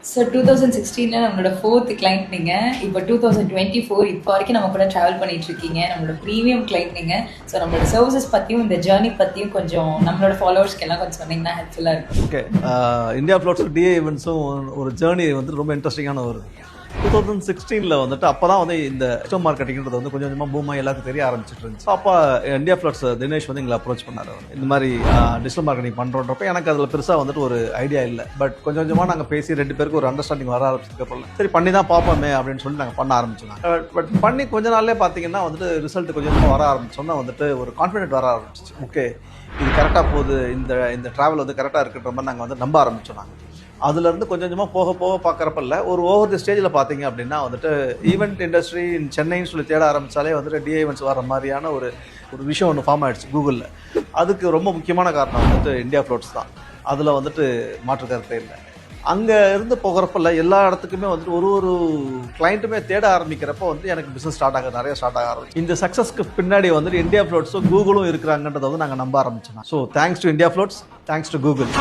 So 2016 நம்மளோட 4th client நீங்கள். இப்போ 2024 இப்போ வரைக்கும் நம்ம கூட ட்ராவல் பண்ணிட்டு இருக்கீங்க. நம்மளோட ப்ரீமியம் கிளைண்ட் நீங்கள். ஸோ நம்மளோட சர்வீசஸ் பற்றியும் இந்த ஜேர்னி பற்றியும் கொஞ்சம் நம்மளோட ஃபாலோவர்ஸ்க்கு எல்லாம் கொஞ்சம் சொன்னீங்கன்னா ஹெல்ப்ஃபுல்லாக இருக்கும். ஓகே, இந்தியா ஃப்ளோட்ஸும் டிஏ ஈவெண்ட்ஸும் ஒரு ஜேர்னி வந்து ரொம்ப இன்ட்ரெஸ்டிங்கான ஒரு 2016 வந்துட்டு அப்போ தான் வந்து இந்த டிஜிட்டல் மார்க்கெட்டிங்கிறது வந்து கொஞ்சம் கொஞ்சமாக பூமாக எல்லாருக்கும் தெரிய ஆரம்பிச்சிட்டு இருந்துச்சு. அப்போ இந்தியா ஃப்ளோட்ஸ் தினேஷ் வந்து எங்களை அப்ரோச் பண்ணார். இந்த மாதிரி டிஜிட்டல் மார்க்கெட்டிங் பண்ணுறோன்றப்ப எனக்கு அதில் பெருசாக வந்துட்டு ஒரு ஐடியா இல்லை. பட் கொஞ்சம் கொஞ்சமாக நாங்கள் பேசி 2 பேருக்கு ஒரு அண்டர்ஸ்டாண்டிங் வர ஆரம்பிச்சதுக்கப்புறம் சரி பண்ணி தான் பார்ப்போமே அப்படின்னு சொல்லிட்டு நாங்கள் பண்ண ஆரம்பிச்சோம். பட் பண்ணி கொஞ்ச நாள்லேயே பார்த்தீங்கன்னா வந்துட்டு ரிசல்ட் கொஞ்சம் கொஞ்சமாக வர ஆரம்பிச்சோன்னா வந்துட்டு ஒரு கான்ஃபிடென்ட் வர ஆரம்பிச்சிச்சு. ஓகே, இது கரெக்டாக போகுது, இந்த ட்ராவல் வந்து கரெக்டாக இருக்கிற மாதிரி நாங்கள் வந்து நம்ப ஆரம்பிச்சோம். நாங்கள் அதுலேருந்து கொஞ்சம் கொஞ்சமாக போக போக பார்க்குறப்ப இல்லை, ஒரு ஓவர் தி ஸ்டேஜில் பார்த்தீங்க அப்படின்னா வந்துட்டு ஈவெண்ட் இண்டஸ்ட்ரி சென்னைன்னு சொல்லி தேட ஆரம்பித்தாலே வந்துட்டு டிஏ ஈவெண்ட்ஸ் வர மாதிரியான ஒரு விஷயம் ஒன்று ஃபார்ம் ஆகிடுச்சு கூகுளில். அதுக்கு ரொம்ப முக்கியமான காரணம் வந்துட்டு இந்தியா ஃப்ளோட்ஸ் தான். அதில் வந்துட்டு மாற்று கருத்தே இல்லை. அங்கே இருந்து போகிறப்ப எல்லா இடத்துக்குமே வந்துட்டு ஒரு கிளைண்ட்டுமே தேட ஆரம்பிக்கிறப்போ வந்து எனக்கு பிஸ்னஸ் நிறைய ஸ்டார்ட் ஆக ஆரம்பிச்சு. இந்த சக்ஸஸ்க்கு பின்னாடி வந்துட்டு இந்தியா ஃப்ளோட்ஸும் கூகுளும் இருக்கிறாங்கன்றதை வந்து நாங்கள் நம்ப ஆரம்பிச்சோம். So thanks to India floats, thanks to Google.